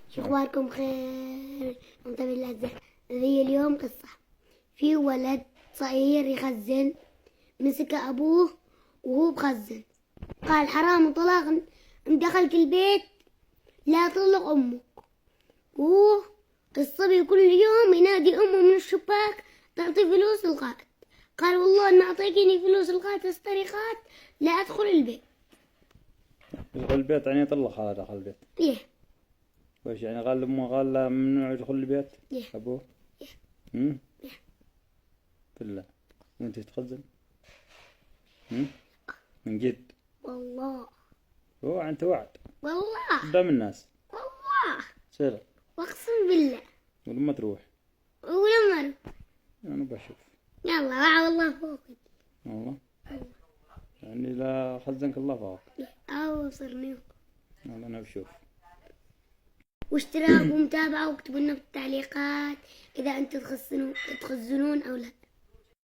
شو اخباركم؟ خير؟ انت بالله ذي اليوم قصة. في ولد صغير يخزن، مسك ابوه وهو بخزن، قال حرام طلاق ان دخلت البيت لا تطلق امك. وهو الصبي كل يوم ينادي امه من الشباك تعطي فلوس القائد. قال والله ان اعطيتني فلوس القائد السرقات لا ادخل البيت. يدخل البيت يعني يطلق هذا دخل البيت. ايه وش يعني قال لأمه قال له ممنوع يدخل البيت؟ إيه. أبوه؟ إيه. بالله وأنت تخزن؟ من جد؟ والله أنت وعد والله قدام الناس والله سر واقسم بالله. ولما تروح ولما أروح أنا بشوف يلا وعى والله فوقي. والله يعني لا خزنك الله فوق. أو صرني والله أنا بشوف. واشتراك ومتابعة واكتبوا لنا بالتعليقات إذا أنتم تخزنون أو لا.